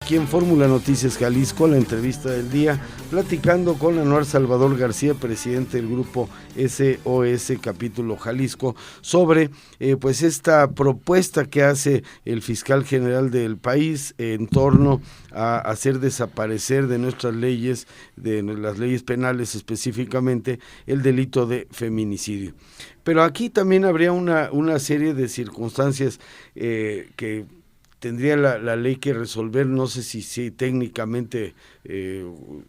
aquí en Fórmula Noticias Jalisco, la entrevista del día, platicando con Anuar Salvador García, presidente del grupo SOS Capítulo Jalisco, sobre pues esta propuesta que hace el fiscal general del país en torno a hacer desaparecer de nuestras leyes, de las leyes penales específicamente, el delito de feminicidio. Pero aquí también habría una serie de circunstancias que tendría la ley que resolver, no sé si técnicamente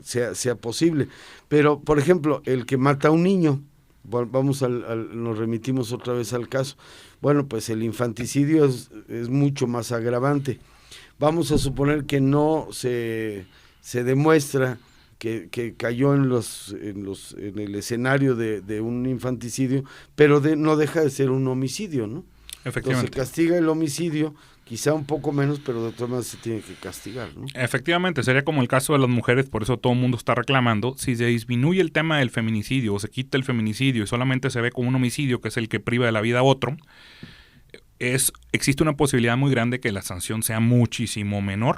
sea posible, pero por ejemplo, el que mata a un niño, nos remitimos otra vez al caso, bueno, pues el infanticidio es mucho más agravante. Vamos a suponer que no se demuestra que cayó en el escenario de un infanticidio, pero no deja de ser un homicidio, ¿no? Efectivamente. Entonces se castiga el homicidio, quizá un poco menos, pero de todas maneras se tiene que castigar, ¿no? Efectivamente, sería como el caso de las mujeres, por eso todo el mundo está reclamando. Si se disminuye el tema del feminicidio o se quita el feminicidio y solamente se ve como un homicidio, que es el que priva de la vida a otro, existe una posibilidad muy grande que la sanción sea muchísimo menor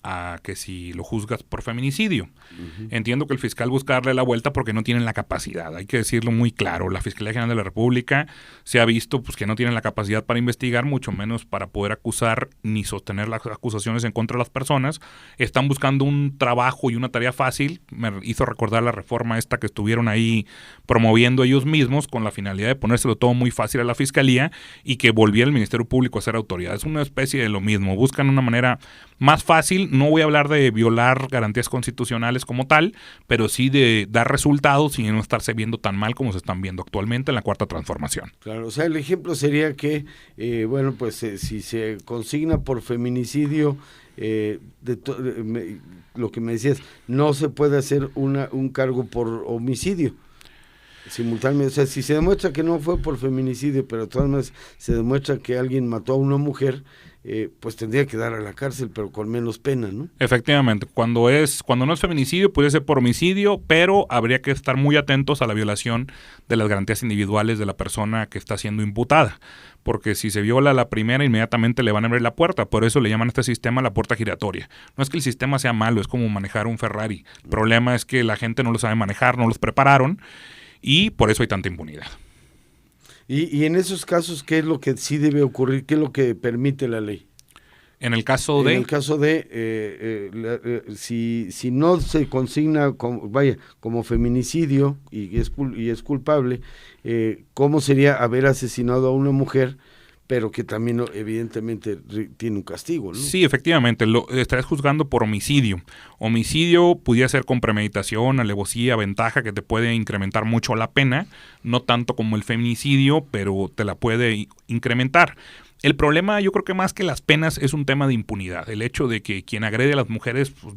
a que si lo juzgas por feminicidio. Uh-huh. Entiendo que el fiscal busca darle la vuelta porque no tienen la capacidad, hay que decirlo muy claro. La Fiscalía General de la República se ha visto pues que no tienen la capacidad para investigar, mucho menos para poder acusar ni sostener las acusaciones en contra de las personas. Están buscando un trabajo y una tarea fácil. Me hizo recordar la reforma esta que estuvieron ahí promoviendo ellos mismos con la finalidad de ponérselo todo muy fácil a la Fiscalía y que volviera el Ministerio Público a ser autoridad. Es una especie de lo mismo, buscan una manera más fácil. No voy a hablar de violar garantías constitucionales como tal, pero sí de dar resultados y no estarse viendo tan mal como se están viendo actualmente en la Cuarta Transformación. Claro, o sea, el ejemplo sería que, si se consigna por feminicidio, lo que me decías, no se puede hacer un cargo por homicidio simultáneamente. O sea, si se demuestra que no fue por feminicidio, pero de todas maneras se demuestra que alguien mató a una mujer, pues tendría que dar a la cárcel, pero con menos pena, ¿no? Efectivamente, cuando no es feminicidio, puede ser por homicidio, pero habría que estar muy atentos a la violación de las garantías individuales de la persona que está siendo imputada, porque si se viola la primera, inmediatamente le van a abrir la puerta. Por eso le llaman a este sistema la puerta giratoria. No es que el sistema sea malo, es como manejar un Ferrari. El problema es que la gente no lo sabe manejar, no los prepararon, y por eso hay tanta impunidad. Y en esos casos, ¿qué es lo que sí debe ocurrir? ¿Qué es lo que permite la ley? En el caso de si no se consigna como feminicidio y es culpable, ¿cómo sería haber asesinado a una mujer, pero que también evidentemente tiene un castigo, ¿no? Sí, efectivamente, lo estarías juzgando por homicidio. Homicidio pudiera ser con premeditación, alevosía, ventaja, que te puede incrementar mucho la pena, no tanto como el feminicidio, pero te la puede incrementar. El problema, yo creo que más que las penas, es un tema de impunidad. El hecho de que quien agrede a las mujeres pues,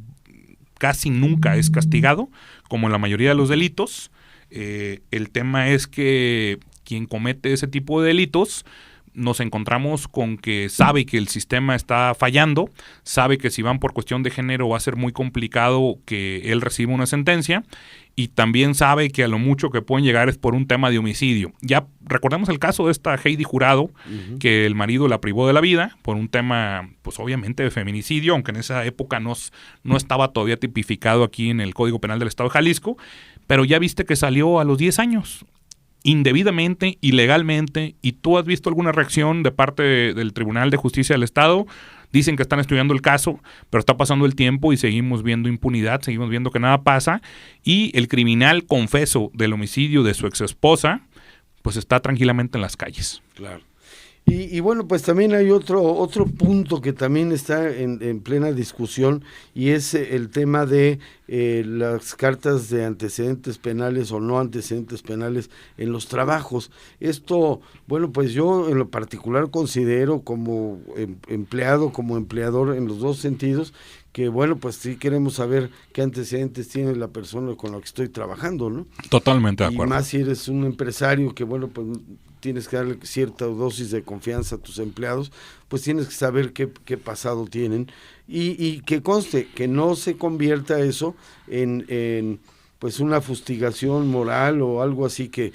casi nunca es castigado, como en la mayoría de los delitos. El tema es que quien comete ese tipo de delitos nos encontramos con que sabe que el sistema está fallando, sabe que si van por cuestión de género va a ser muy complicado que él reciba una sentencia, y también sabe que a lo mucho que pueden llegar es por un tema de homicidio. Ya recordemos el caso de esta Heidi Jurado, uh-huh, que el marido la privó de la vida por un tema, pues obviamente de feminicidio, aunque en esa época no estaba todavía tipificado aquí en el Código Penal del Estado de Jalisco, pero ya viste que salió a los 10 años. Indebidamente, ilegalmente, y tú has visto alguna reacción de parte del Tribunal de Justicia del Estado. Dicen que están estudiando el caso, pero está pasando el tiempo y seguimos viendo impunidad, seguimos viendo que nada pasa, y el criminal confeso del homicidio de su exesposa, pues está tranquilamente en las calles. Claro. Y bueno, pues también hay otro punto que también está en plena discusión, y es el tema de las cartas de antecedentes penales o no antecedentes penales en los trabajos. Esto, bueno, pues yo en lo particular considero como empleado, como empleador en los dos sentidos, que bueno, pues sí queremos saber qué antecedentes tiene la persona con la que estoy trabajando, ¿no? Totalmente de acuerdo. Y más si eres un empresario que, bueno, pues tienes que darle cierta dosis de confianza a tus empleados, pues tienes que saber qué pasado tienen y que conste, que no se convierta eso en pues una fustigación moral o algo así que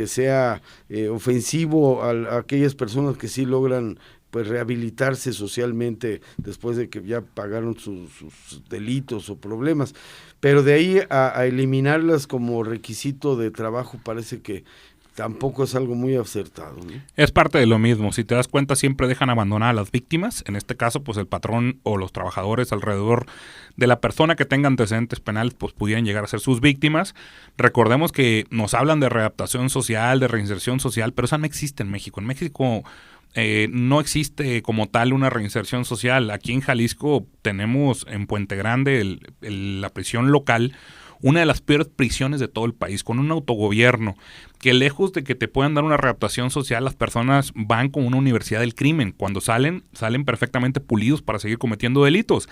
sea ofensivo a aquellas personas que sí logran pues rehabilitarse socialmente después de que ya pagaron sus delitos o problemas. Pero de ahí a eliminarlas como requisito de trabajo parece que tampoco es algo muy acertado, ¿no? Es parte de lo mismo. Si te das cuenta, siempre dejan abandonar a las víctimas. En este caso, pues el patrón o los trabajadores alrededor de la persona que tenga antecedentes penales, pues pudieran llegar a ser sus víctimas. Recordemos que nos hablan de readaptación social, de reinserción social, pero esa no existe en México. En México no existe como tal una reinserción social. Aquí en Jalisco tenemos en Puente Grande la prisión local, una de las peores prisiones de todo el país, con un autogobierno que lejos de que te puedan dar una readaptación social, las personas van con una universidad del crimen. Cuando salen perfectamente pulidos para seguir cometiendo delitos.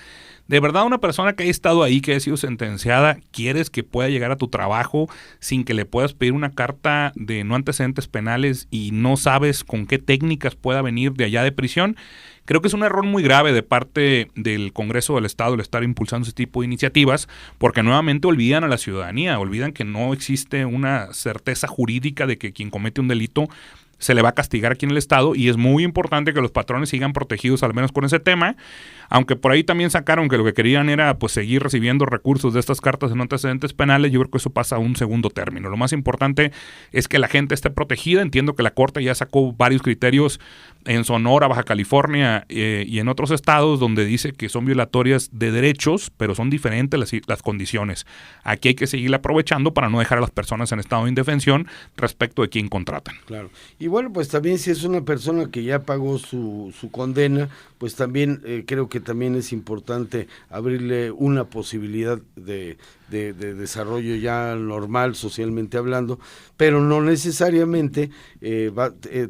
De verdad, una persona que haya estado ahí, que haya sido sentenciada, quieres que pueda llegar a tu trabajo sin que le puedas pedir una carta de no antecedentes penales y no sabes con qué técnicas pueda venir de allá de prisión. Creo que es un error muy grave de parte del Congreso del Estado el estar impulsando ese tipo de iniciativas, porque nuevamente olvidan a la ciudadanía, olvidan que no existe una certeza jurídica de que quien comete un delito se le va a castigar aquí en el Estado, y es muy importante que los patrones sigan protegidos al menos con ese tema, aunque por ahí también sacaron que lo que querían era pues seguir recibiendo recursos de estas cartas de no antecedentes penales. Yo creo que eso pasa a un segundo término. Lo más importante es que la gente esté protegida. Entiendo que la Corte ya sacó varios criterios en Sonora, Baja California y en otros estados donde dice que son violatorias de derechos, pero son diferentes las condiciones. Aquí hay que seguir aprovechando para no dejar a las personas en estado de indefensión respecto de quién contratan. Claro. Y bueno, pues también si es una persona que ya pagó su condena, pues también creo que también es importante abrirle una posibilidad de desarrollo ya normal, socialmente hablando, pero no necesariamente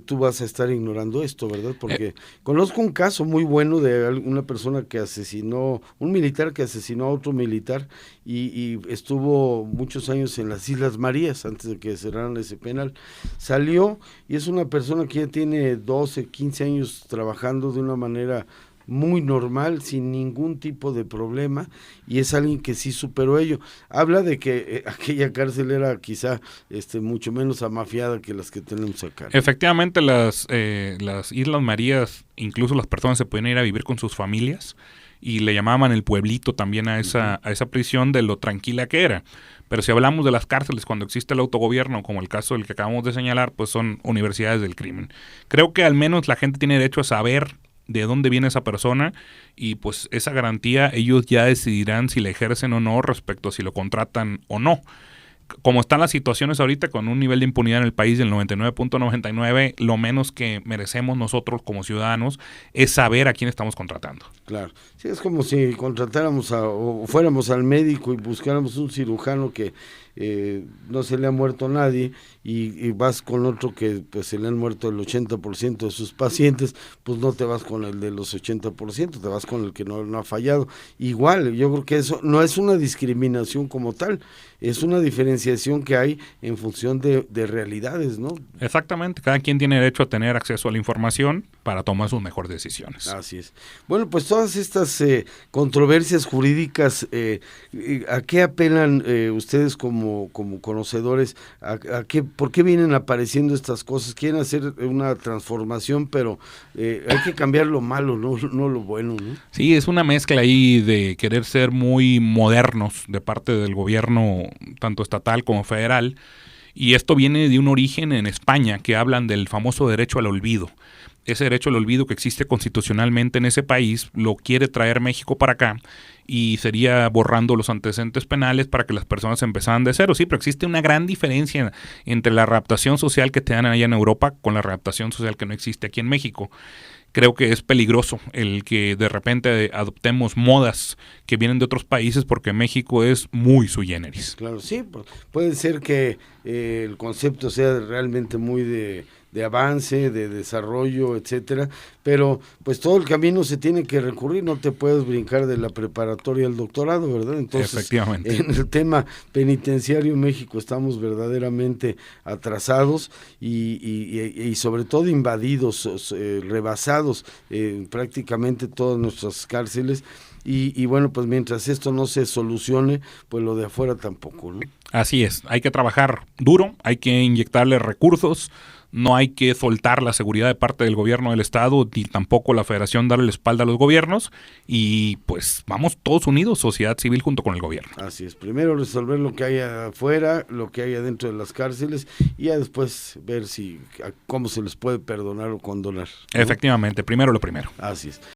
tú vas a estar ignorando esto, ¿verdad? Porque conozco un caso muy bueno de una persona que asesinó, un militar que asesinó a otro militar y estuvo muchos años en las Islas Marías antes de que cerraran ese penal. Salió y es una persona que ya tiene 12, 15 años trabajando de una manera muy normal, sin ningún tipo de problema, y es alguien que sí superó ello. Habla de que aquella cárcel era quizá mucho menos amafiada que las que tenemos acá, ¿no? Efectivamente, las Islas Marías, incluso las personas se pueden ir a vivir con sus familias, y le llamaban el pueblito también a esa prisión de lo tranquila que era. Pero si hablamos de las cárceles cuando existe el autogobierno, como el caso del que acabamos de señalar, pues son universidades del crimen. Creo que al menos la gente tiene derecho a saber de dónde viene esa persona, y pues esa garantía ellos ya decidirán si la ejercen o no respecto a si lo contratan o no. Como están las situaciones ahorita, con un nivel de impunidad en el país del 99.99, lo menos que merecemos nosotros como ciudadanos es saber a quién estamos contratando. Claro, sí, es como si contratáramos o fuéramos al médico y buscáramos un cirujano que no se le ha muerto a nadie y vas con otro que pues se le han muerto el 80% de sus pacientes, pues no te vas con el de los 80%, te vas con el que no ha fallado. Igual, yo creo que eso no es una discriminación como tal, es una diferenciación que hay en función de realidades, ¿no? Exactamente, cada quien tiene derecho a tener acceso a la información para tomar sus mejores decisiones. Así es. Bueno, pues todas estas controversias jurídicas, ¿a qué apelan ustedes como conocedores? ¿Por qué vienen apareciendo estas cosas? Quieren hacer una transformación, pero hay que cambiar lo malo, no lo bueno, ¿no? Sí, es una mezcla ahí de querer ser muy modernos de parte del gobierno, tanto estatal como federal, y esto viene de un origen en España, que hablan del famoso derecho al olvido. Ese derecho al olvido que existe constitucionalmente en ese país lo quiere traer México para acá, y sería borrando los antecedentes penales para que las personas empezaran de cero. Sí, pero existe una gran diferencia entre la readaptación social que te dan allá en Europa con la readaptación social que no existe aquí en México. Creo que es peligroso el que de repente adoptemos modas que vienen de otros países, porque México es muy sui generis. Claro, sí, puede ser que el concepto sea realmente muy de avance, de desarrollo, etcétera, pero pues todo el camino se tiene que recurrir, no te puedes brincar de la preparatoria al doctorado, ¿verdad? Entonces, efectivamente, en el tema penitenciario en México estamos verdaderamente atrasados y sobre todo invadidos, rebasados prácticamente todas nuestras cárceles, y bueno, pues mientras esto no se solucione, pues lo de afuera tampoco, ¿no? Así es, hay que trabajar duro, hay que inyectarle recursos, no hay que soltar la seguridad de parte del gobierno del estado, ni tampoco la federación darle la espalda a los gobiernos, y pues vamos todos unidos, sociedad civil junto con el gobierno. Así es, primero resolver lo que hay afuera, lo que hay adentro de las cárceles, y ya después ver cómo se les puede perdonar o condonar, ¿no? Efectivamente, primero lo primero. Así es.